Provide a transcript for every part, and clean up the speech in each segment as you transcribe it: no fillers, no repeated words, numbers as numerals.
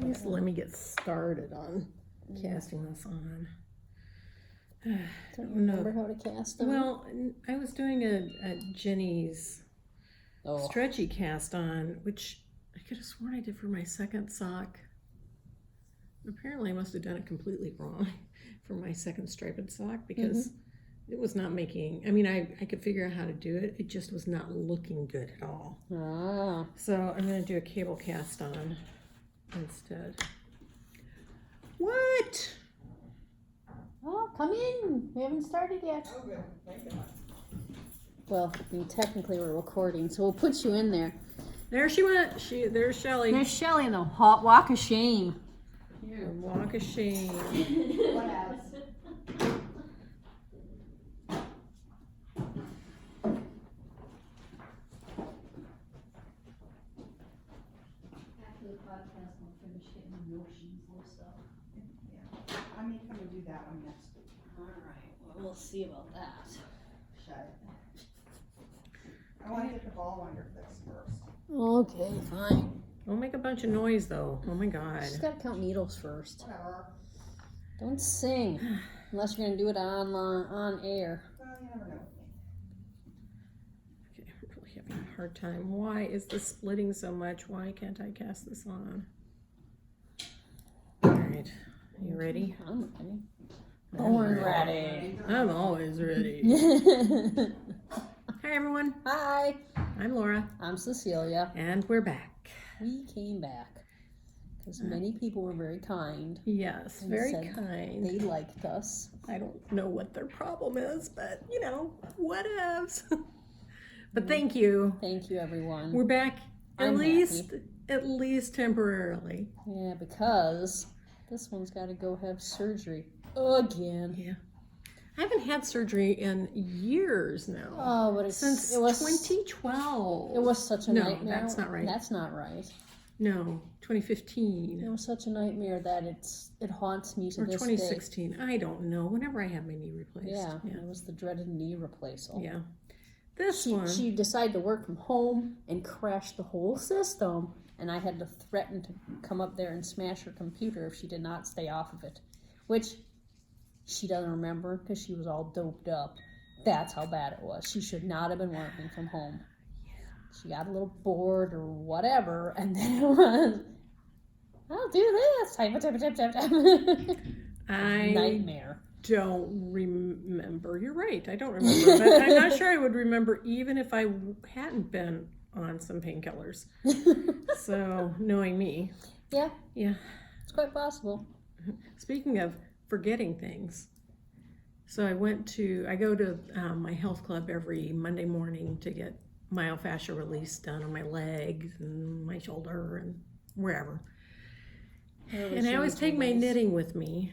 Please let me get started on casting this on. Don't you remember how to cast them? Well, I was doing a Jenny's stretchy cast on, which I could have sworn I did for my second sock. Apparently I must have done it completely wrong for my second striped sock because it was not making, I mean, I could figure out how to do it. It just was not looking good at all. Ah. So I'm going to do a cable cast on instead. What? Oh, come in. We haven't started yet. Oh, good. Thank God. Well, I mean, technically we're recording, so we'll put you in there. There she went. There's Shelly. There's Shelly in the hot walk of shame. The walk of shame. What else? After the podcast, I'll finish getting the notions and stuff. Yeah. I may come and do that one next week. All right. Well, we'll see about that. Shut it. I want to get the ball on your fist first. Okay, fine. Don't make a bunch of noise though. Oh my God. Just gotta count needles first. Whatever. Don't sing unless you're gonna do it on air. Well, you never know. Okay, I'm really having a hard time. Why is this splitting so much? Why can't I cast this on? All right. Are you ready? I'm ready. Born ready. I'm always ready. Hi everyone. Hi. I'm Laura. I'm Cecilia. And we're back. We came back because many people were very kind. Yes, And very said kind. They liked us. I don't know what their problem is, but you know, whatevs. But thank you. Thank you, everyone. We're back I'm at least temporarily. Yeah, because this one's got to go have surgery again. Yeah. I haven't had surgery in years now. Oh, but Since it was 2012. It was such a nightmare. That's not right. That's not right. No, It 2015 was such a nightmare that it haunts me to or this 2016. I don't know. Whenever I have my knee replaced. day. Yeah, it was the dreaded knee replacement. Yeah. This one. She decided to work from home and crashed the whole system, and I had to threaten to come up there and smash her computer if she did not stay off of it, which she doesn't remember because she was all doped up. That's how bad it was. She should not have been working from home. She got a little bored or whatever, and then it was, I'll do this. Type. Nightmare. Don't remember. You're right. I don't remember. But I'm not sure I would remember even if I hadn't been on some painkillers. So, knowing me. Yeah, Yeah. it's quite possible. Speaking of forgetting things, so I go to my health club every Monday morning to get myofascial release done on my legs and my shoulder and wherever. And I always take my knitting with me,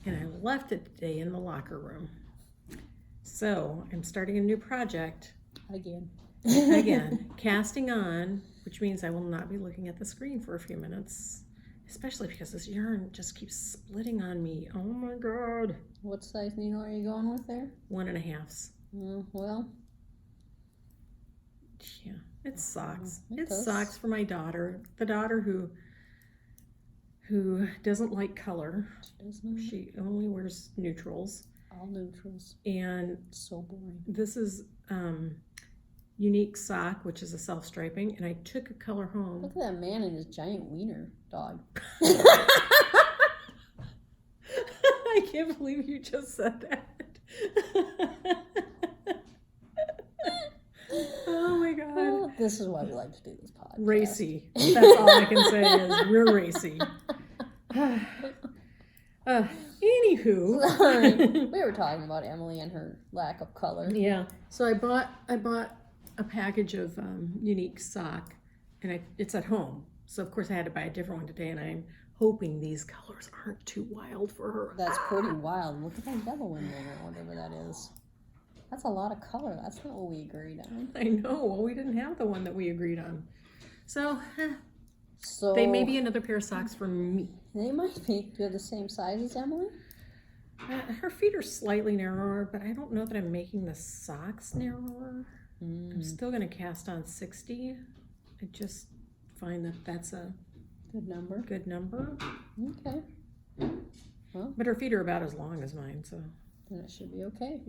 and I left it today in the locker room. So I'm starting a new project. Again, casting on, which means I will not be looking at the screen for a few minutes. Especially because this yarn just keeps splitting on me. Oh my God. What size needle are you going with there? 1.5. Well. Yeah, it sucks. It It does. sucks for my daughter. The daughter who doesn't like color. She does not. She only wears neutrals. All neutrals. And So boring. this is Unique Sock, which is a self-striping, and I took a color home. Look at that man and his giant wiener dog. I can't believe you just said that. Oh my God. Well, this is why we like to do this podcast. Racy. That's all I can say is we're racy. Anywho. Sorry. We were talking about Emily and her lack of color. Yeah. So I bought a package of Unique Sock, and it's at home. So of course I had to buy a different one today, and I'm hoping these colors aren't too wild for her. That's pretty wild. Look at that yellow in there, or whatever that is. That's a lot of color. That's not what we agreed on. I know. Well, we didn't have the one that we agreed on. So So they may be another pair of socks for me. They might be. Do you have the same size as Emily? Her feet are slightly narrower, but I don't know that I'm making the socks narrower. I'm still going to cast on 60. I just find that that's a Good number. Good number. Okay. But her feet are about as long as mine, so. Then it should be okay.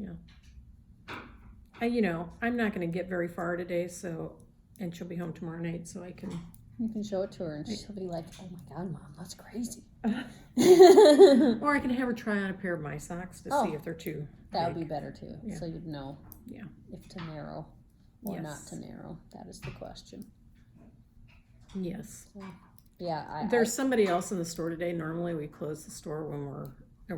You know, I'm not going to get very far today, so, and she'll be home tomorrow night, so I can. You can show it to her and she'll be like, oh my God, Mom, that's crazy. Or I can have her try on a pair of my socks to see if they're too That would big. be better too. Yeah. So you'd know if to narrow or Yes. not to narrow. That is the question. Yes. Yeah. There's somebody else in the store today. Normally we close the store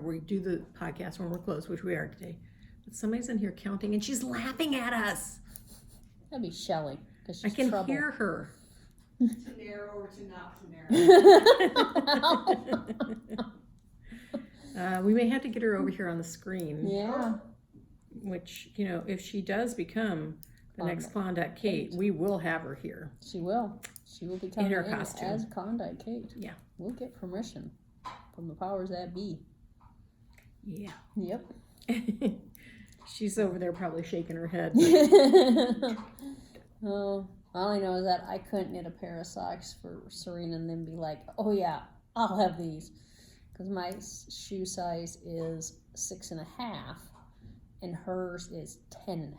we do the podcast when we're closed, which we are today. But somebody's in here counting and she's laughing at us. That'd be Shelly. I can hear her. To narrow or to not to narrow. We may have to get her over here on the screen. Yeah. Which, you know, if she does become the next Klondike Kate, we will have her here. She will. She will be coming her in costume. as Klondike Kate. Yeah. We'll get permission from the powers that be. Yeah. Yep. She's over there probably shaking her head. Oh, all I know is that I couldn't knit a pair of socks for Serena and then be like, oh yeah, I'll have these. Because my shoe size is 6.5 and hers is 10.5.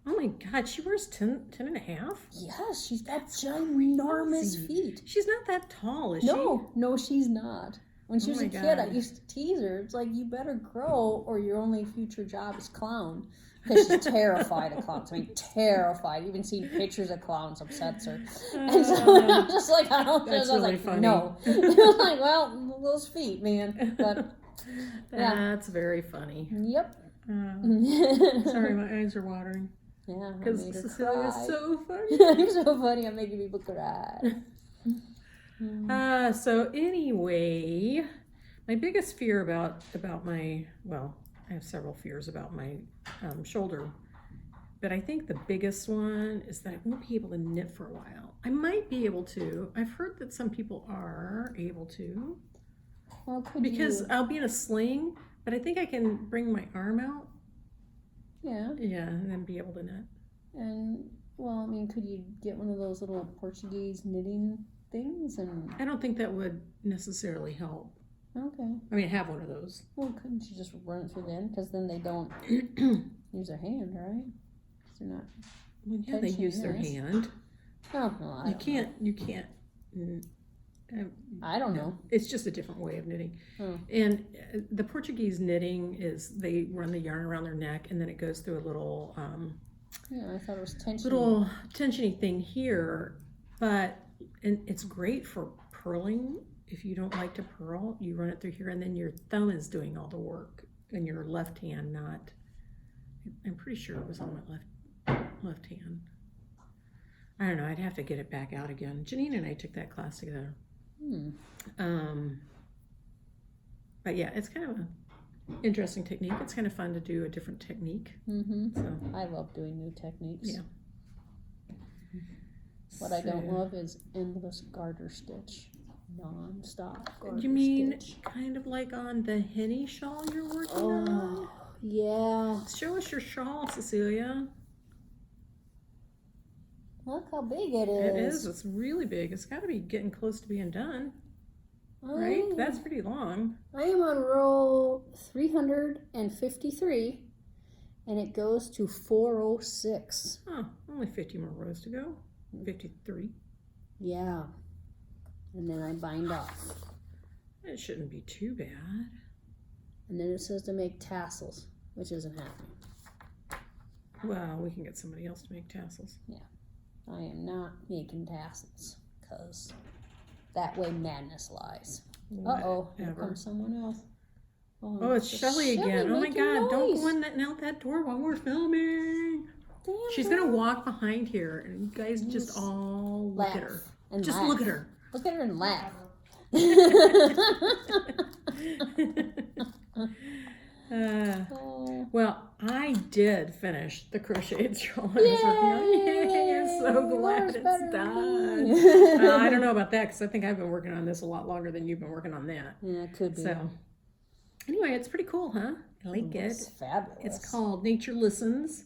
Oh my God, she wears 10 and a half? Yes, she's got ginormous feet. She's not that tall, is No, she's not. When she was my a kid, I God. used to tease her. It's like, you better grow or your only future job is clown. Because she's terrified of clowns. I mean, terrified. Even seeing pictures of clowns upsets her. And so I'm just like, I don't. That's I was really like, funny. no. I was like, well, those feet, man. But yeah. That's very funny. Yep. Sorry, my eyes are watering. Yeah. Because Cecilia's so funny. You're so funny. I'm making people cry. So anyway, my biggest fear about my, well, I have several fears about my shoulder, but I think the biggest one is that I won't be able to knit for a while. I might be able to. I've heard that some people are able to. Well, could Because you? I'll be in a sling, but I think I can bring my arm out. Yeah. Yeah, and then be able to knit. And, well, I mean, could you get one of those little Portuguese knitting things? And I don't think that would necessarily help. okay. I mean, I have one of those. Well, couldn't you just run it through then? Because then they don't use their hand, right? 'Cause they're not. Well, yeah, they use their Tension, hand. Oh, well, You can't. I don't know. It's just a different way of knitting. Oh. And the Portuguese knitting is they run the yarn around their neck and then it goes through a little Yeah, I thought it was tension. little tensiony thing here, and it's great for purling. If you don't like to purl, you run it through here and then your thumb is doing all the work and your left hand not. I'm pretty sure it was on my left hand. I don't know, I'd have to get it back out again. Janine and I took that class together. But yeah, it's kind of an interesting technique. It's kind of fun to do a different technique. Mm-hmm. So I love doing new techniques. yeah. What I don't love is endless garter stitch. Non-stop garter You mean stitch. kind of like on the Henny shawl you're working on? Oh, yeah. Show us your shawl, Cecilia. Look how big it It is. is. It's really big. It's got to be getting close to being done, right? That's pretty long. I am on row 353, and it goes to 406. Huh. Only 50 more rows to go. 53. Yeah. And then I bind off. It shouldn't be too bad. And then it says to make tassels, which isn't happening. Well, we can get somebody else to make tassels. I am not making tassels, because that way madness lies. Uh-oh, here Whatever. comes someone else. Oh, it's Shelly again. Oh my making God, don't noise. go in and out that door while we're filming. Damn She's her. going to walk behind here, and you guys just all look at her. and Just laugh. look at her. Look at her and laugh. Well, I did finish the crocheted shawl I was working on. Yay! I'm so glad Laura's it's better done. than me. I don't know about that because I think I've been working on this a lot longer than you've been working on that. Yeah, it could be. So, anyway, it's pretty cool, huh? I like it. It's fabulous. It's called Nature Listens.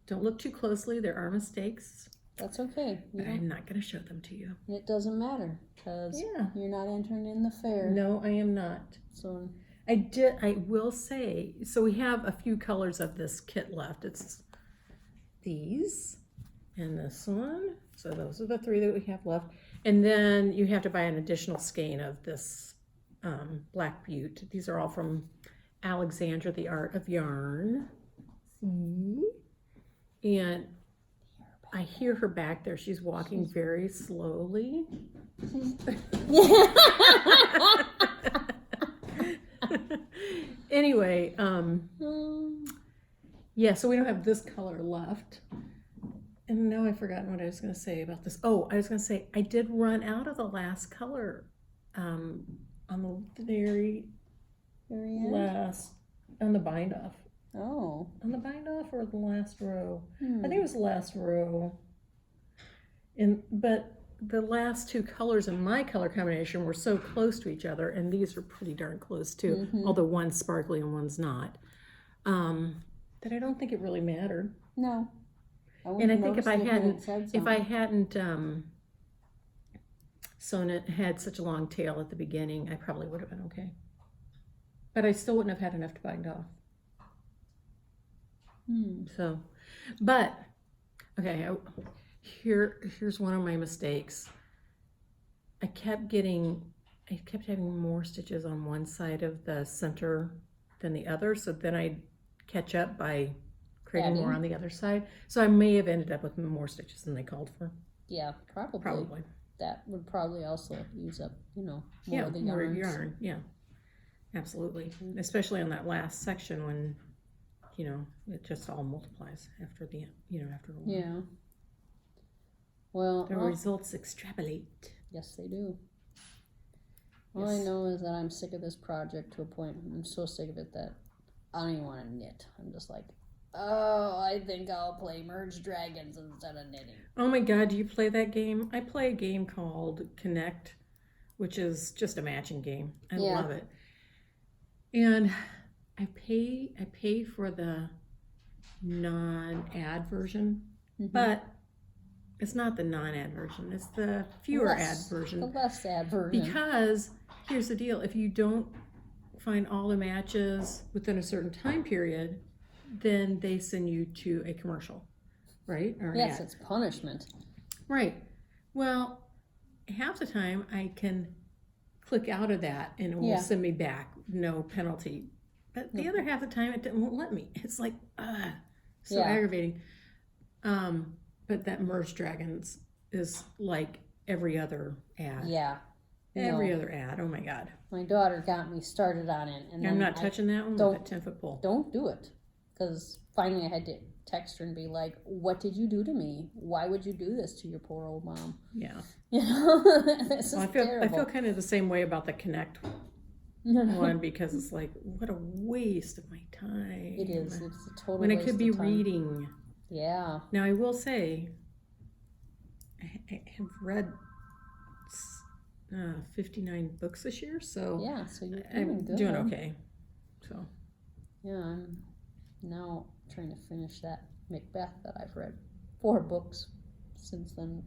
Don't look too closely. There are mistakes. That's okay. But I'm not going to show them to you. It doesn't matter because Yeah. you're not entering in the fair. No, I am not. So I will say, so we have a few colors of this kit left. It's these and this one. So those are the 3 that we have left. And then you have to buy an additional skein of this Black Butte. These are all from Alexandra, the Art of Yarn. See? And I hear her back there. She's walking very slowly. Anyway, yeah, so we don't have this color left. And now I've forgotten what I was going to say about this. Oh, I was going to say I did run out of the last color on the very end? last, on the bind off. Oh. On the bind off or the last row? Hmm. I think it was the last row. But the last 2 colors in my color combination were so close to each other, and these are pretty darn close too, although one's sparkly and one's not, that I don't think it really mattered. No. And I think if I hadn't sewn it, had such a long tail at the beginning, I probably would have been okay. But I still wouldn't have had enough to bind off. So, but, okay, here's one of my mistakes. I kept having more stitches on one side of the center than the other, so then I'd catch up by creating more on the other side. So I may have ended up with more stitches than they called for. Yeah, probably. Probably. That would probably also use up, more of the more yarns. yarn, yeah. Absolutely. Especially on that last section when, it just all multiplies after after a while. Yeah. Well, The results extrapolate. yes, they do. All I know is that I'm sick of this project to a point. I'm so sick of it that I don't even want to knit. I'm just like, oh, I think I'll play Merge Dragons instead of knitting. Oh my God, do you play that game? I play a game called Connect, which is just a matching game. I love it. And I pay for the non-ad version, but it's not the non-ad version. It's the fewer ad version. The less ad version. Because here's the deal: if you don't find all the matches within a certain time period, then they send you to a commercial, right? Or an yes, ad. it's punishment. Right. Well, half the time I can click out of that and it will send me back, no penalty. But the other half of the time it won't let me. It's like, so aggravating. But that Merge Dragons is like every other ad. Yeah. Every other ad. Oh my God. My daughter got me started on it. And I'm not touching that one with a 10-foot pole. Don't do it. Because finally I had to text her and be like, what did you do to me? Why would you do this to your poor old mom? Yeah. This is terrible. I feel kind of the same way about the Connect one, because it's like, what a waste of my time. It is. It's a total when I waste could be of time. reading. Yeah. Now I will say, I have read 59 books this year, so Yeah, so you're I'm good. doing okay. So Yeah, I'm now trying to finish that Macbeth that I've read 4 books since then.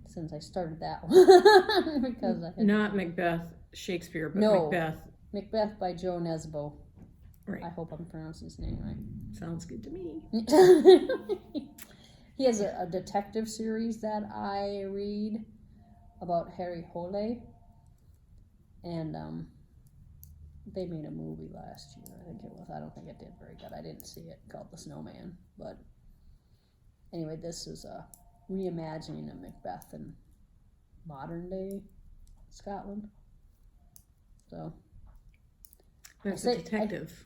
Since I started that one. Because I had not Macbeth Shakespeare, but No. Macbeth. Macbeth by Joe Nesbo. Right. I hope I'm pronouncing his name right. Sounds good to me. He has a detective series that I read about Harry Hole, and they made a movie last year. I think it was. I don't think it did very good. I didn't see it. Called The Snowman. But anyway, this is a reimagining of Macbeth in modern day Scotland. So. That's a detective.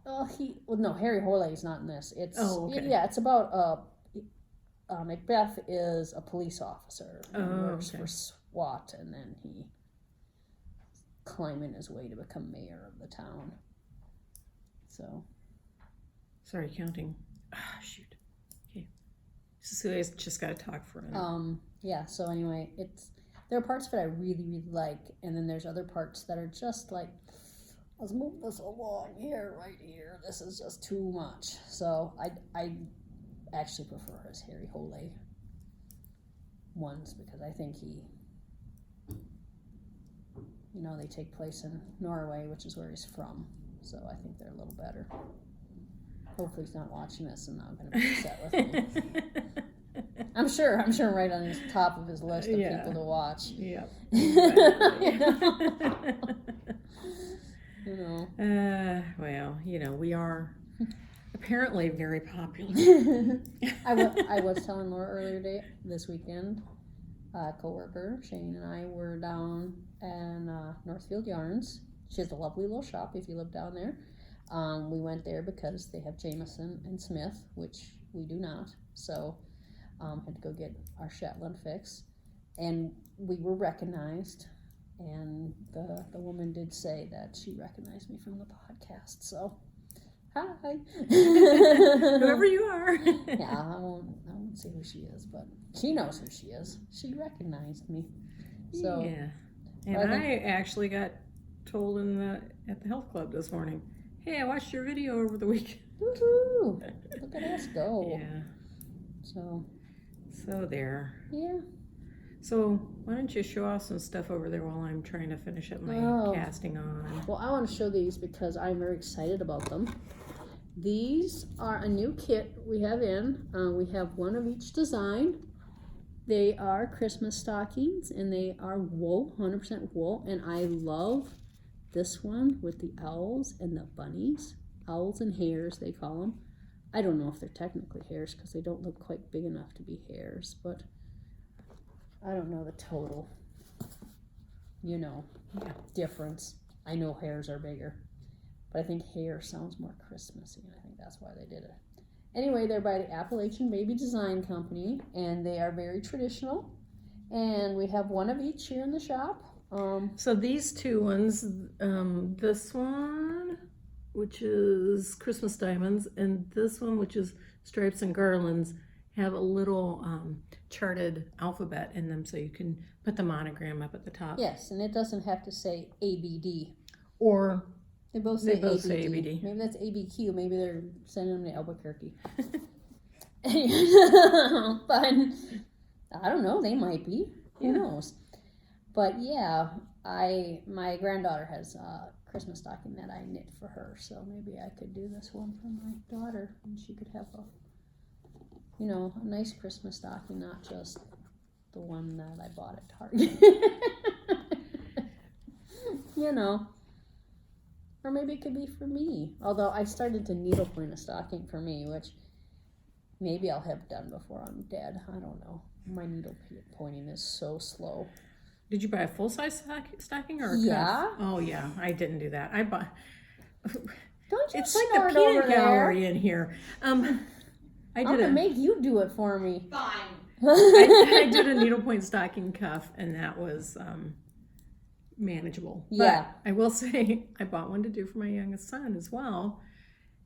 No, Harry Hole is not in this. It's okay. Yeah, it's about Macbeth is a police officer who works for SWAT, and then he climbing his way to become mayor of the town. So. Sorry, counting. Shoot. Okay. Cecilia's just got to talk for a minute. Yeah. So anyway, there are parts of it I really, really like, and then there's other parts that are just like, let's move this along here, right here. This is just too much. So I actually prefer his hairy whole leg ones because I think they take place in Norway, which is where he's from. So I think they're a little better. Hopefully he's not watching this and not going to be upset with me. I'm sure right on the top of his list of people to watch. Yep. Well, we are apparently very popular. I was telling Laura earlier this weekend, a coworker, Shane, and I were down in Northfield Yarns. She has a lovely little shop if you live down there. We went there because they have Jameson and Smith, which we do not. So had to go get our Shetland fix. And we were recognized. And the woman did say that she recognized me from the podcast. So, hi. Whoever you are. Yeah, I won't say who she is, but she knows who she is. She recognized me. So yeah. And I actually got told at the health club this morning, hey, I watched your video over the weekend. Woohoo! Look at us go. Yeah. So there. Yeah. So why don't you show off some stuff over there while I'm trying to finish up my casting on. Well, I want to show these because I'm very excited about them. These are a new kit we have in. We have one of each design. They are Christmas stockings, and they are wool, 100% wool. And I love this one with the owls and the bunnies. Owls and hares, they call them. I don't know if they're technically hares because they don't look quite big enough to be hares, but I don't know the total, difference. I know hares are bigger, but I think hare sounds more Christmassy, and I think that's why they did it. Anyway, they're by the Appalachian Baby Design Company, and they are very traditional, and we have one of each here in the shop. So these two ones, this one, which is Christmas Diamonds, and this one, which is Stripes and Garlands, have a little charted alphabet in them, so you can put the monogram up at the top. Yes, and it doesn't have to say ABD. Or they both say ABD. Maybe that's ABQ. Maybe they're sending them to Albuquerque. But I don't know. They might be. Who knows? But yeah, my granddaughter has a Christmas stocking that I knit for her, so maybe I could do this one for my daughter, and she could have a nice Christmas stocking, not just the one that I bought at Target. Or maybe it could be for me. Although I started to needlepoint a stocking for me, which maybe I'll have done before I'm dead. I don't know. My needlepointing is so slow. Did you buy a full-size stocking or a cuff? Oh, yeah. I didn't do that. I bought... Don't you it's like a snort peanut over gallery there. In here. I'm gonna make you do it for me. Fine. I did a needlepoint stocking cuff, and that was manageable. Yeah. But I will say I bought one to do for my youngest son as well,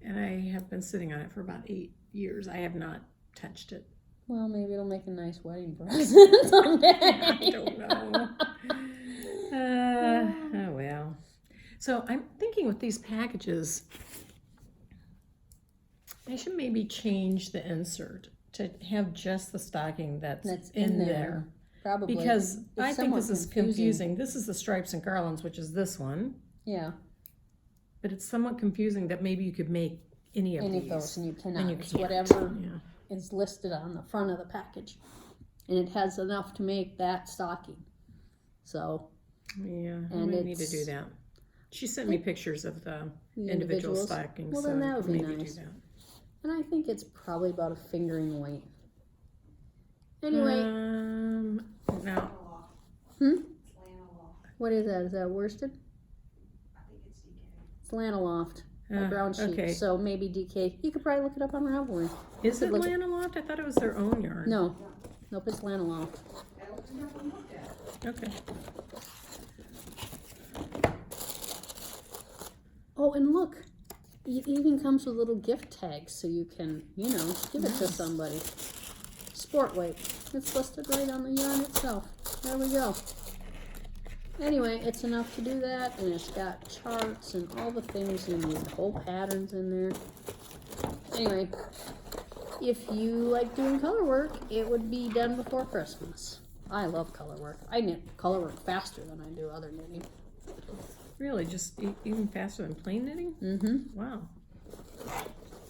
and I have been sitting on it for about 8 years. I have not touched it. Well, maybe it'll make a nice wedding present someday. I don't know. Oh well. So I'm thinking with these packages, I should maybe change the insert to have just the stocking that's in there. Probably. Because It's I think this is somewhat confusing. This is the Stripes and Garlands, which is this one. Yeah. But it's somewhat confusing that maybe you could make any of these. Those, and you cannot. And you It's can't. whatever Yeah. is listed on the front of the package. And it has enough to make that stocking. So. Yeah, I And might need to do that. She sent me pictures of the individual individuals. stockings. Well, then so that would be maybe nice. do that. And I think it's probably about a finger in weight. Anyway. Now, What is that? Is that worsted? I think it's DK. It's Lanaloft. A brown sheet. okay. So maybe DK. You could probably look it up on Ravelry. Is it look- Lanaloft? I thought it was their own yarn. No. Nope, it's Lanaloft. I looked it up and looked at it. Okay. Oh, and look. It even comes with little gift tags so you can, give it to somebody. Sport weight. It's listed right on the yarn itself. There we go. Anyway, it's enough to do that, and it's got charts and all the things you need. Whole patterns in there. Anyway, if you like doing color work, it would be done before Christmas. I love color work. I knit color work faster than I do other knitting. Really, just even faster than plain knitting? Mm-hmm. Wow.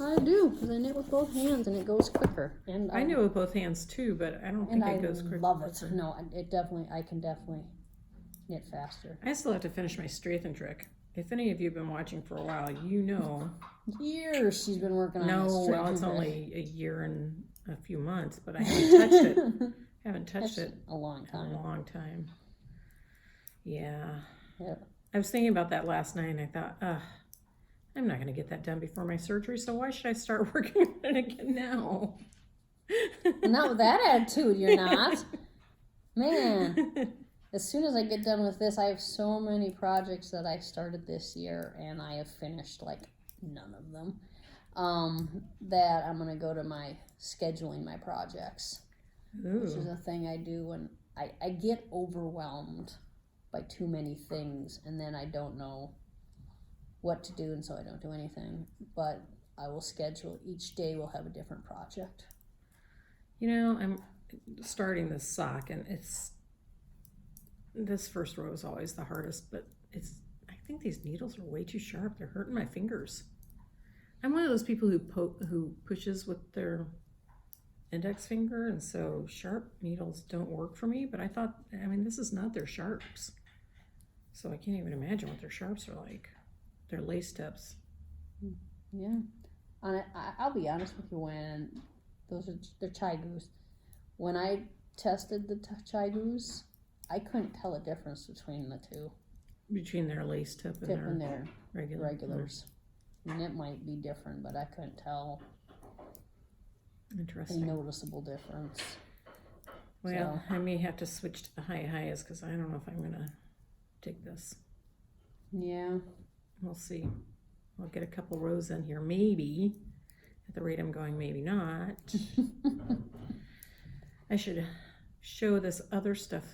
I do, because I knit with both hands and it goes quicker. And I knit with both hands too, but I don't think it goes quicker. Love it. No, I can definitely knit faster. I still have to finish my straighten trick. If any of you have been watching for a while, you know. Years she's been working on this. No, well, it's trick. only a year and a few months, but I haven't touched it. Haven't touched it a long time. in a long time. Yeah. Yeah. I was thinking about that last night and I thought, I'm not going to get that done before my surgery, so why should I start working on it again now? Not with that attitude, you're not. Man, as soon as I get done with this, I have so many projects that I started this year and I have finished like none of them. That I'm going to go to my scheduling my projects. Ooh. Which is a thing I do when I get overwhelmed by too many things and then I don't know what to do and so I don't do anything. But I will schedule, each day will have a different project. You know, I'm starting this sock and this first row is always the hardest, but I think these needles are way too sharp. They're hurting my fingers. I'm one of those people who pushes with their index finger, and so sharp needles don't work for me, but I thought, this is not their sharps. So I can't even imagine what their sharps are like. They're lace tips. Yeah. I'll be honest with you, when they're Chai-Goos. When I tested the Chai-Goos, I couldn't tell a difference between the two. Between their lace tip and their regulars. And it might be different, but I couldn't tell a Interesting. noticeable difference. Well, I may have to switch to the highest because I don't know if I'm going to dig this. Yeah. We'll see. I'll get a couple rows in here, maybe. At the rate I'm going, maybe not. I should show this other stuff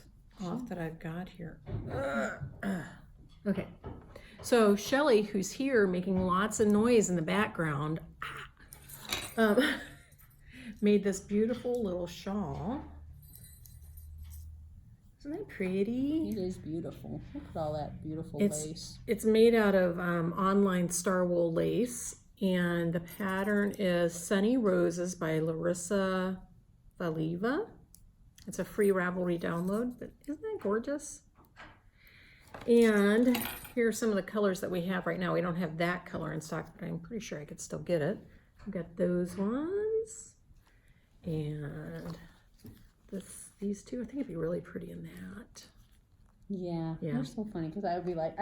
off that I've got here. Okay. So Shelly, who's here making lots of noise in the background, made this beautiful little shawl. Isn't that pretty? It is beautiful. Look at all that beautiful lace. It's made out of online star wool lace, and the pattern is Sunny Roses by Larissa Valiva. It's a free Ravelry download, but isn't that gorgeous? And here are some of the colors that we have right now. We don't have that color in stock, but I'm pretty sure I could still get it. I've got those ones, and these two. I think it'd be really pretty in that. Yeah. Yeah. They're so funny because I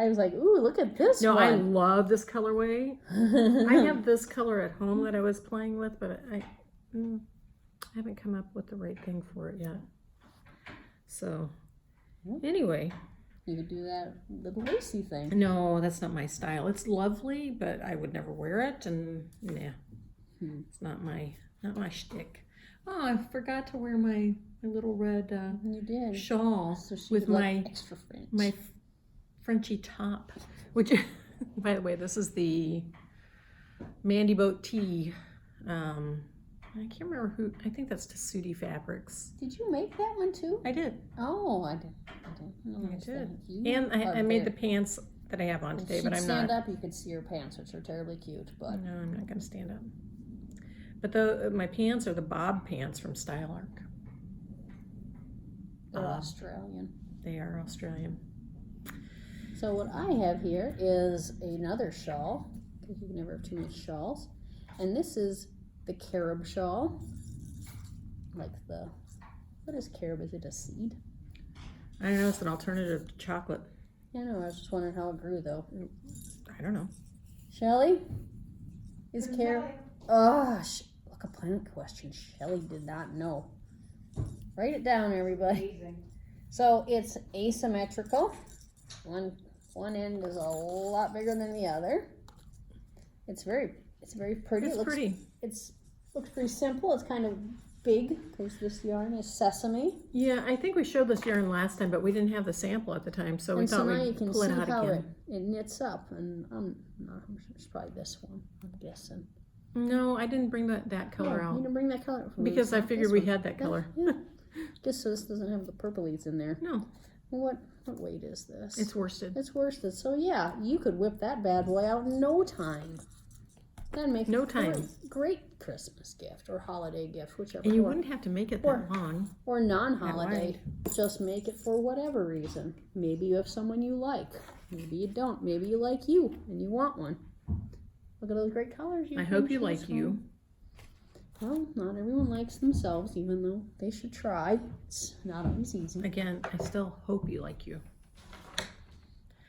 was like, ooh, look at this one. No, I love this colorway. I have this color at home that I was playing with, but I haven't come up with the right thing for it yet. So, anyway. You could do that little lacy thing. No, that's not my style. It's lovely, but I would never wear it, and it's not my shtick. Oh, I forgot to wear my little red You did. shawl So she with would my like extra French. my Frenchy top, which, by the way, this is the Mandy Boat Tea. I can't remember who. I think that's Tessuti Fabrics. Did you make that one too? I did. Oh, I did. No, I did. You And I made the pants that I have on today, but I'm stand not. up, you could see her pants, which are terribly cute. But No, I'm not going to stand up. But my pants are the bob pants from Style Arc. they're Australian. They are Australian. So what I have here is another shawl, because you can never have too many shawls. And this is the carob shawl. What is carob? Is it a seed? I don't know. It's an alternative to chocolate. Yeah, no, I was just wondering how it grew, though. I don't know. Shelley? Is carob... Oh, look, a planet question. Shelley did not know. Write it down, everybody. Amazing. So it's asymmetrical. One end is a lot bigger than the other. It's very pretty. It's pretty. It looks pretty simple. It's kind of big because this yarn is sesame. Yeah, I think we showed this yarn last time, but we didn't have the sample at the time, so we thought now you we'd can pull it see out how again. it knits up, and I'm not sure, it's probably this one, I'm guessing. No, I didn't bring that color You out. didn't bring that color out for me. Because I Not figured this we one. had that color. Yeah. Just so this doesn't have the purplies in there. No, What weight is this? it's worsted. It's worsted. So yeah, you could whip that bad boy out in no time. That'd make No a time. great Christmas gift or holiday gift, whichever. And you or, wouldn't have to make it that long. or non-holiday. Just make it for whatever reason. Maybe you have someone you like. Maybe you don't. Maybe you like you and you want one. Look at those great colors. I hope you like you. Well, not everyone likes themselves, even though they should try. It's not always easy. Again, I still hope you like you.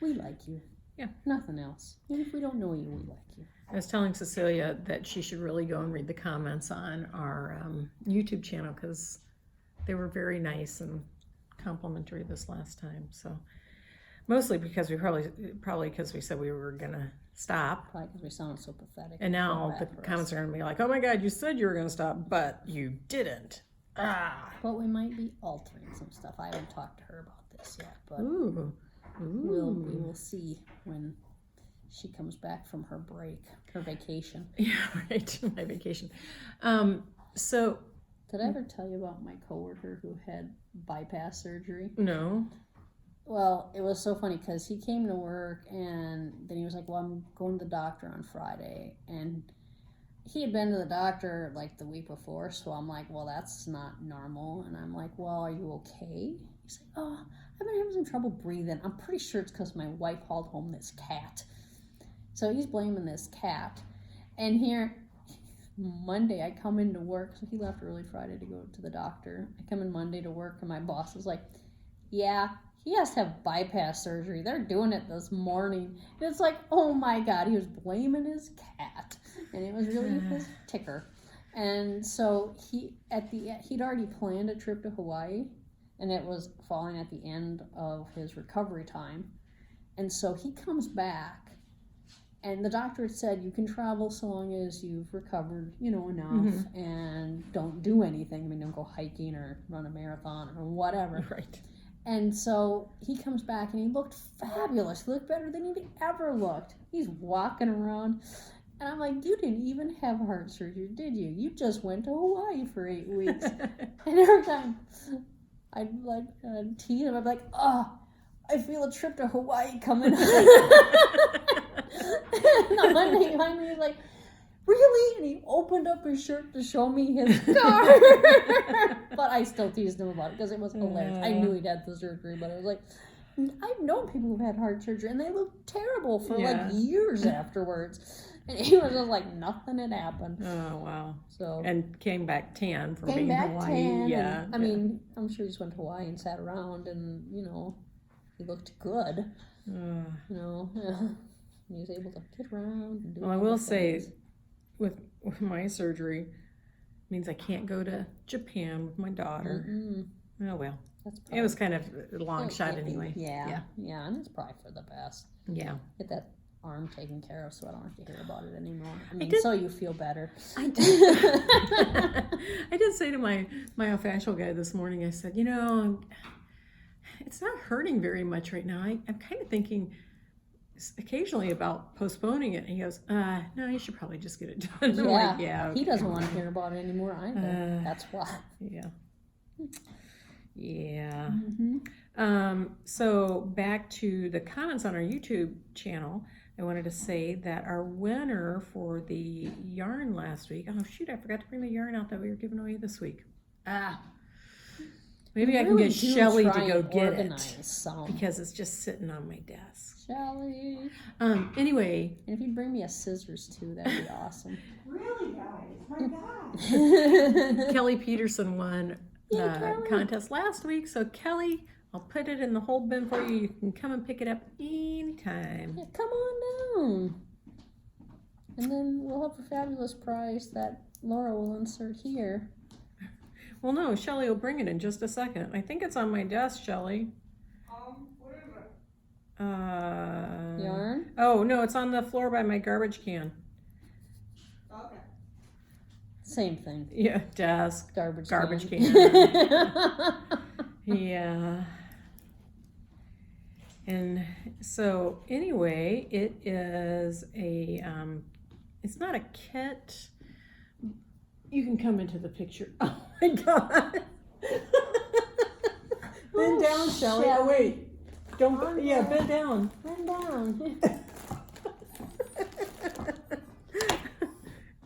We like you. Yeah. Nothing else. Even if we don't know you, we like you. I was telling Cecilia that she should really go and read the comments on our YouTube channel because they were very nice and complimentary this last time. So mostly because we probably because we said we were gonna stop, Probably because we sounded so pathetic. and now felt the bad for comments us. are gonna be like, "Oh my God, you said you were gonna stop, but you didn't." Ah. But we might be altering some stuff. I haven't talked to her about this yet, but Ooh. we will see when she comes back from her break, her vacation. Yeah, right. My vacation. So Did I ever tell you about my coworker who had bypass surgery? no. Well, it was so funny because he came to work and then he was like, well, I'm going to the doctor on Friday. And he had been to the doctor like the week before. So I'm like, well, that's not normal. And I'm like, well, are you okay? He's like, oh, I've been having some trouble breathing. I'm pretty sure it's because my wife hauled home this cat. So he's blaming this cat. And here, Monday, I come into work. So he left early Friday to go to the doctor. I come in Monday to work and my boss is like, yeah, he has to have bypass surgery. They're doing it this morning. And it's like, oh my God, he was blaming his cat. And it was really his ticker. And so he'd already planned a trip to Hawaii, and it was falling at the end of his recovery time. And so he comes back, and the doctor had said, you can travel so long as you've recovered, enough, and don't do anything. I mean, don't go hiking or run a marathon or whatever. Right. And so he comes back and he looked fabulous. He looked better than he'd ever looked. He's walking around. And I'm like, you didn't even have heart surgery, did you? You just went to Hawaii for 8 weeks. And every time I'd tease him, I'd be like, oh, I feel a trip to Hawaii coming up. And on Monday, finally, he's like, really? And he opened up his shirt to show me his scar. But I still teased him about it because it was hilarious. I knew he'd had the surgery, but I was like, I've known people who've had heart surgery and they look terrible for like years afterwards. And he was just like, nothing had happened. Oh wow. So And came back tan from came being back Hawaii. tan. Yeah. And, I mean, I'm sure he just went to Hawaii and sat around and, he looked good. He was able to get around and do Well, I all will the say, things. with my surgery, means I can't go to Japan with my daughter. Oh well. That's It was kind of a long it shot can't be. anyway. Yeah, and it's probably for the best. Yeah. Get that arm taken care of so I don't have to hear about it anymore. I mean, did- so you feel better. I did. I did say to my myofascial guy this morning, I said, it's not hurting very much right now. I'm kind of thinking occasionally about postponing it. And he goes, no, you should probably just get it done. I'm like, yeah. He doesn't want to hear about it anymore either. That's why. Yeah. Yeah. Mm-hmm. So back to the comments on our YouTube channel, I wanted to say that our winner for the yarn last week, oh shoot, I forgot to bring the yarn out that we were giving away this week. Maybe I can Really get do Shelly to try go and get organize it some. because it's just sitting on my desk. Shelly. Anyway, And if you'd bring me a scissors too, that'd be awesome. Really, guys? My God. Kelly Peterson won the Kelly. contest last week, so Kelly, I'll put it in the whole bin for you. You can come and pick it up anytime. Yeah, come on down. And then we'll have a fabulous prize that Laura will insert here. Well, no, Shelly will bring it in just a second. I think it's on my desk, Shelly. What is it? Yarn? Oh, no, it's on the floor by my garbage can. Okay. Same thing. Yeah, desk. Garbage can. Yeah. And so, anyway, it is a, it's not a kit. You can come into the picture. Oh my God. Bend down, Shelley. Oh wait. Don't. Yeah, bend down. Bend down.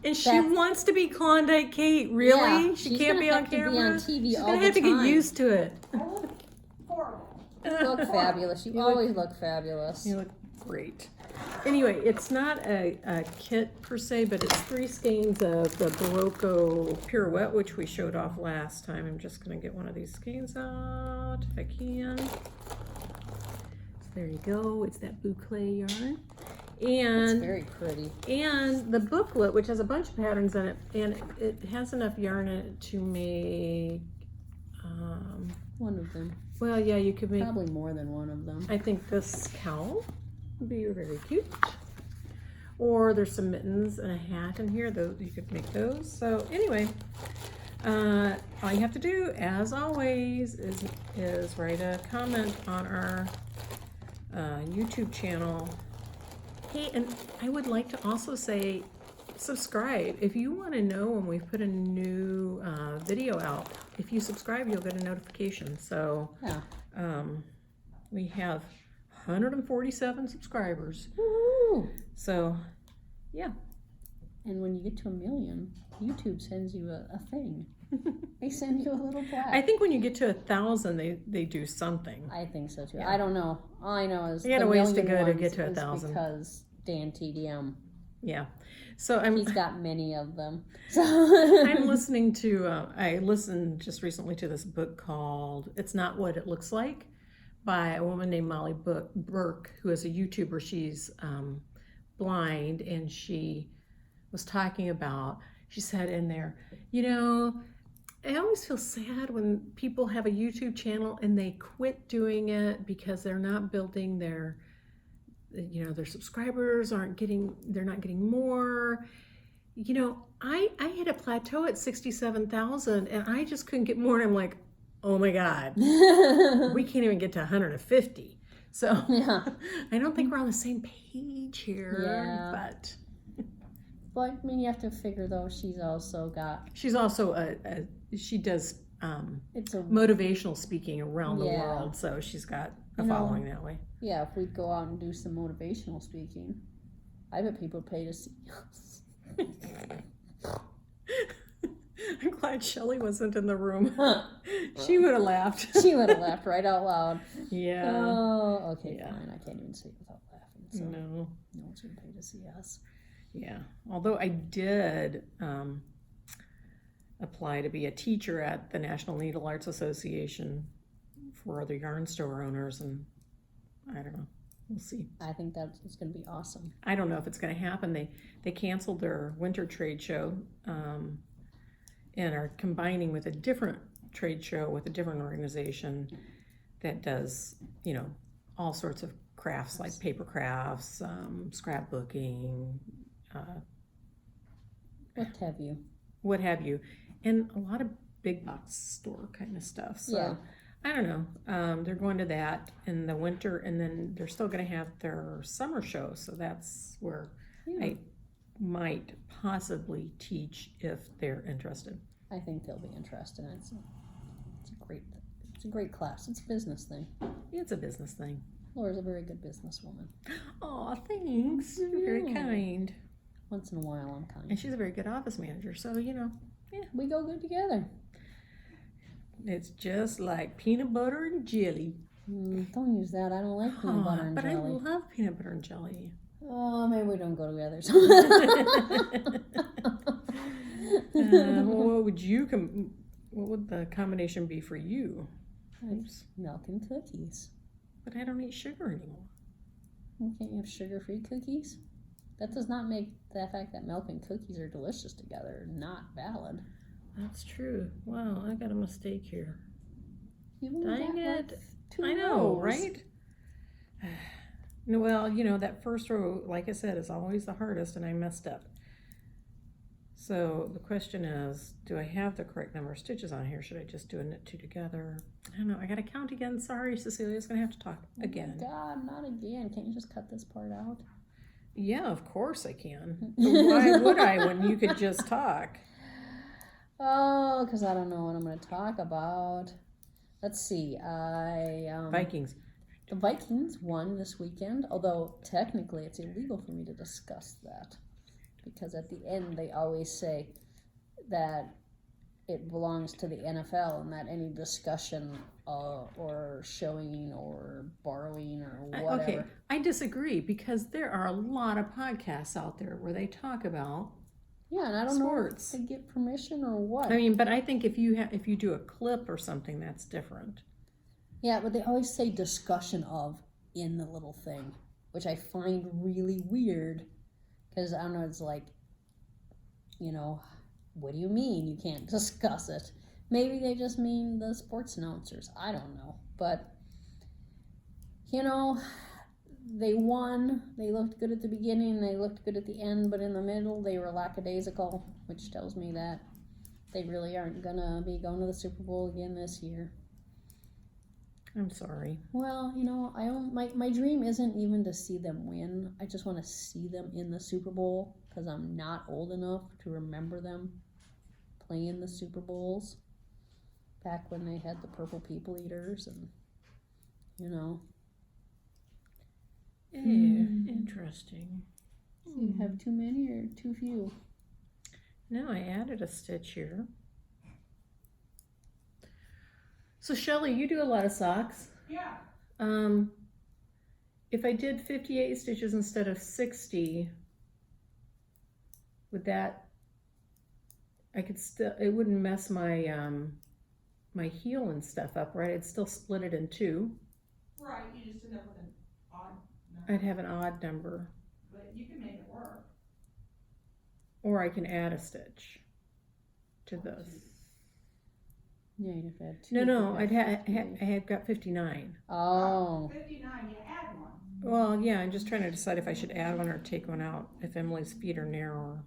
And she wants to be Klondike Kate. Really? Yeah, she can't be on camera. Be on TV She's all gonna the have to time. get used to it. I look horrible. You look fabulous. You always look fabulous. You look great. Anyway, it's not a kit per se, but it's 3 skeins of the Barocco Pirouette, which we showed off last time. I'm just going to get one of these skeins out if I can. So there you go. It's that boucle yarn. And It's very pretty. And the booklet, which has a bunch of patterns in it, and it has enough yarn in it to make, One of them. well, yeah, you could make, Probably more than one of them. I think this cowl would be very cute. Or there's some mittens and a hat in here, those you could make those. So anyway, all you have to do, as always, is write a comment on our YouTube channel. Hey, and I would like to also say, subscribe. If you want to know when we put a new video out, if you subscribe, you'll get a notification. So Yeah. we have 147 subscribers. Woo! So, yeah. And when you get to 1 million, YouTube sends you a thing. They send you a little plaque. I think when you get to 1,000, they do something. I think so too. Yeah. I don't know. All I know is You got the a ways to million go to ones get to is 1,000. Because Dan TDM, Yeah. So he's got many of them. So I'm listening to, I listened just recently to this book called It's Not What It Looks Like by a woman named Molly Burke, who is a YouTuber. She's blind, and she was talking about, she said in there, you know, I always feel sad when people have a YouTube channel and they quit doing it because they're not building their, you know, their subscribers they're not getting more. You know, I hit a plateau at 67,000 and I just couldn't get more. And I'm like, oh my God, we can't even get to 150. So yeah. I don't think we're on the same page here, Yeah. but But I mean, you have to figure though. She's also got. she's also she does It's a motivational speaking around the Yeah. world. So she's got a You know, following that way. yeah. If we'd go out and do some motivational speaking, I bet people pay to see us. I'm glad Shelley wasn't in the room. She would have laughed. She would have laughed right out loud. Yeah. Oh, okay, Yeah. fine. I can't even say it without laughing. So No. no one's gonna pay to see us. Yeah. Although I did apply to be a teacher at the National Needle Arts Association for other yarn store owners, and I don't know. We'll see. I think that's it's gonna be awesome. I don't know if it's going to happen. They canceled their winter trade show and are combining with a different trade show with a different organization that does, you know, all sorts of crafts like paper crafts, scrapbooking, What have you? and a lot of big box store kind of stuff. So Yeah. I don't know. They're going to that in the winter, and then they're still going to have their summer show. So that's where Yeah. I might possibly teach if they're interested. I think they'll be interested. It's a great class. It's a business thing. It's a business thing. Laura's a very good businesswoman. Oh, thanks. You're very Yeah. kind. Once in a while, I'm kind. And she's a very good office manager. So, you know, We go good together. it's just like peanut butter and jelly. Don't use that. I don't like peanut butter and but jelly. I love peanut butter and jelly. Oh, maybe we don't go together. What would the combination be for you? Oops. Milk and cookies. But I don't eat sugar anymore. Can't you have sugar-free cookies? That does not make the fact that milk and cookies are delicious together not valid. That's true. Wow, I got a mistake here. You only Dang got, it. like, 2 I know, rows. right? Well, you know, that first row, like I said, is always the hardest, and I messed up. So the question is, do I have the correct number of stitches on here? Should I just do a knit 2 together? I don't know. I got to count again. Sorry, Cecilia's going to have to talk again. Oh my God, not again. Can't you just cut this part out? Yeah, of course I can. But why would I when you could just talk? Oh, because I don't know what I'm going to talk about. Let's see. Vikings. The Vikings won this weekend, although technically it's illegal for me to discuss that. Because at the end they always say that it belongs to the NFL and that any discussion or showing or borrowing or whatever. Okay, I disagree because there are a lot of podcasts out there where they talk about Yeah, and I don't sports. know if they get permission or what. I mean, but I think if you do a clip or something, that's different. Yeah, but they always say discussion of in the little thing, which I find really weird because I don't know, it's like, what do you mean you can't discuss it? Maybe they just mean the sports announcers. I don't know. But, they won. They looked good at the beginning. They looked good at the end. But in the middle, they were lackadaisical, which tells me that they really aren't going to be going to the Super Bowl again this year. I'm sorry. Well, my dream isn't even to see them win. I just want to see them in the Super Bowl because I'm not old enough to remember them playing the Super Bowls back when they had the purple people eaters and, Interesting. So you have too many or too few? No, I added a stitch here. So Shelley, you do a lot of socks. Yeah. If I did 58 stitches instead of 60, would that, it wouldn't mess my my heel and stuff up, right? I'd still split it in two. Right, you just end up with an odd number. I'd have an odd number. But you can make it work. Or I can add a stitch to this. Yeah, you'd have to add two. No, I had got 59. Oh. 59, you add one. Well, yeah, I'm just trying to decide if I should add one or take one out if Emily's feet are narrower.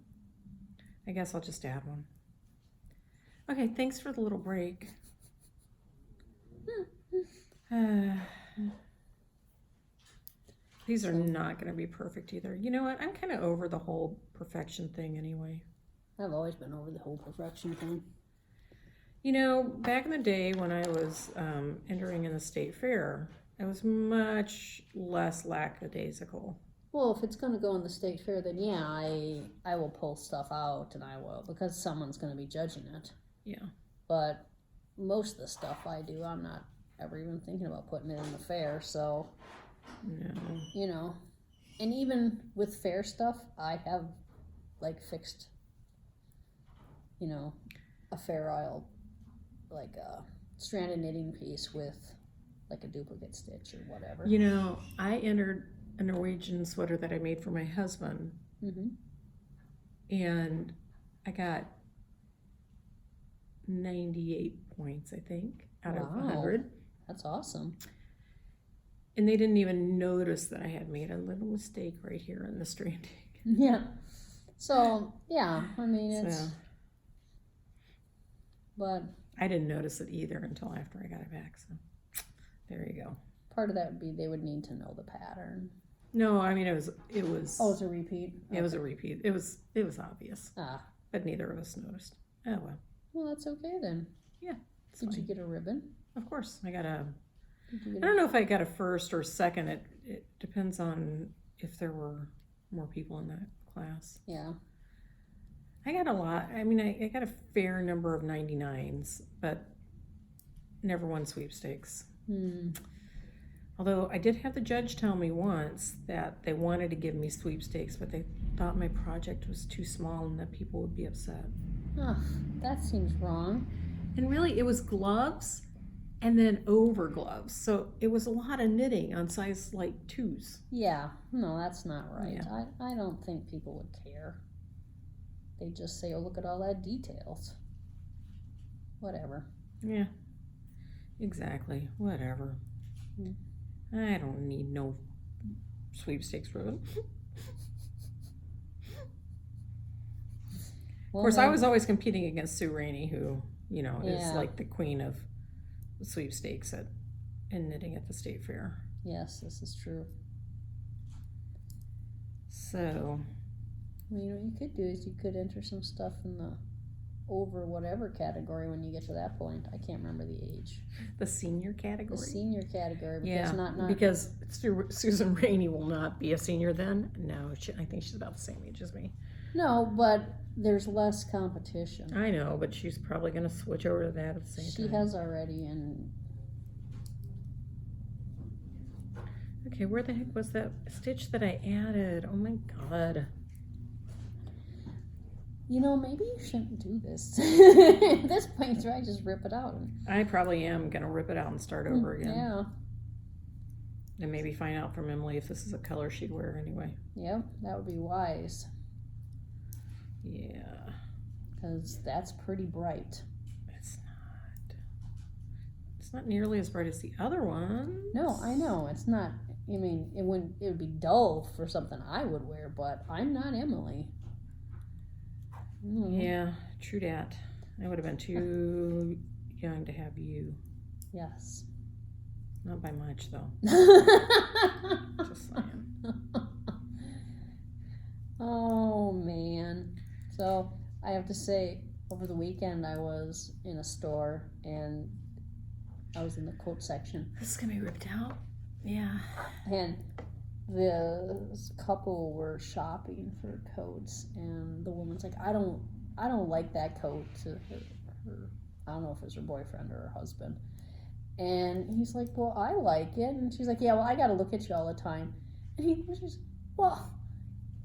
I guess I'll just add one. Okay, thanks for the little break. These are not going to be perfect either. You know what? I'm kind of over the whole perfection thing anyway. I've always been over the whole perfection thing. Back in the day when I was entering in the state fair, I was much less lackadaisical. Well, if it's going to go in the state fair, then yeah, I will pull stuff out and I will, because someone's going to be judging it. Yeah. But most of the stuff I do, I'm not ever even thinking about putting it in the fair, so, No. And even with fair stuff, I have, fixed, a fair aisle, a stranded knitting piece with, a duplicate stitch or whatever. I entered a Norwegian sweater that I made for my husband, and I got 98 points, I think, out of 100. That's awesome. And they didn't even notice that I had made a little mistake right here in the stranding. Yeah. So, yeah, I mean, it's... But... I didn't notice it either until after I got it back, so there you go. Part of that would be they would need to know the pattern. No, I mean, it was... Oh, it's a repeat? It was a repeat. It was obvious. But neither of us noticed. Oh, well. Well, that's okay then. Yeah. Did you get a ribbon? Of course. I don't know if I got a first or second. It depends on if there were more people in that class. Yeah. I got a lot. I mean, I got a fair number of 99s, but never won sweepstakes. Although I did have the judge tell me once that they wanted to give me sweepstakes, but they thought my project was too small and that people would be upset. Oh, that seems wrong. And really, it was gloves and then over gloves. So it was a lot of knitting on size 2s. Yeah, no, that's not right. Yeah. I don't think people would care. They just say, oh, look at all that details. Whatever. Yeah, exactly. Whatever. I don't need no sweepstakes ribbon. Of course, I was always competing against Sue Rainey, who, is like the queen of the sweepstakes in knitting at the state fair. Yes, this is true. So... Well, what you could do is you could enter some stuff in the over whatever category when you get to that point. I can't remember the age. The senior category? The senior category, because Yeah, not because Susan Rainey will not be a senior then. No, I think she's about the same age as me. No, but there's less competition. I know, but she's probably going to switch over to that at the same She time. has already, and Okay, where the heck was that stitch that I added? Oh my god. you know, maybe you shouldn't do this. At this point, try just rip it out. I probably am going to rip it out and start over again. Yeah. And maybe find out from Emily if this is a color she'd wear anyway. Yep, that would be wise. Yeah. Because that's pretty bright. It's not. It's not nearly as bright as the other one. No, I know. It's not. I mean, it would be dull for something I would wear, but I'm not Emily. Yeah, true dat. I would have been too young to have you. Yes. Not by much, though. Just saying. Oh, man. So, I have to say, over the weekend I was in a store and I was in the coat section. This is going to be ripped out? Yeah. And this couple were shopping for coats, and the woman's like, I don't like that coat to her, I don't know if it was her boyfriend or her husband. And he's like, well, I like it. And she's like, yeah, well, I got to look at you all the time. And he was just, well,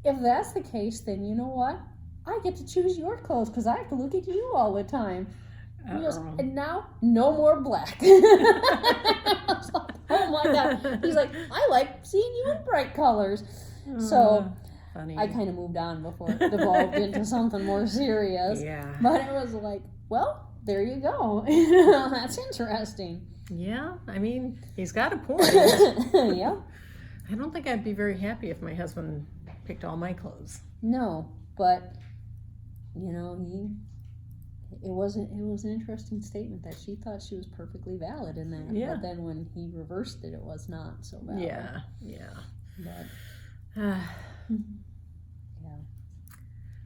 if that's the case, then you know what? I get to choose your clothes because I have to look at you all the time. And he goes, and now, no more black. I was like, oh my God. He's like, I like seeing you in bright colors. So funny. I kind of moved on before it devolved into something more serious. Yeah. But it was like, well, there you go. That's interesting. Yeah, I mean, he's got a point. Yeah. I don't think I'd be very happy if my husband picked all my clothes. No, but, you know, it was an interesting statement that she thought she was perfectly valid in that. Yeah. But then when he reversed it, it was not so valid. Yeah. But, Yeah.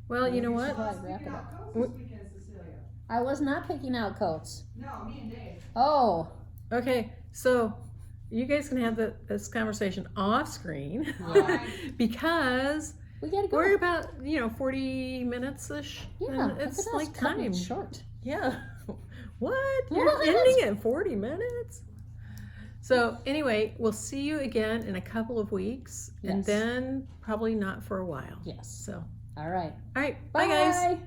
Well, you know You what? saw us Wrap it picking up. out coats this weekend, Cecilia. I was not picking out coats. No, me and Dave. Oh. Okay, so you guys can have this conversation off screen Alright. because We gotta go. we're about 40 minutes-ish. Yeah, and it's look at us like cutting time. it short. Yeah. What? You're What? ending in 40 minutes? So anyway, we'll see you again in a couple of weeks, and Yes. then probably not for a while. Yes. So, All right. all right, bye guys. Bye.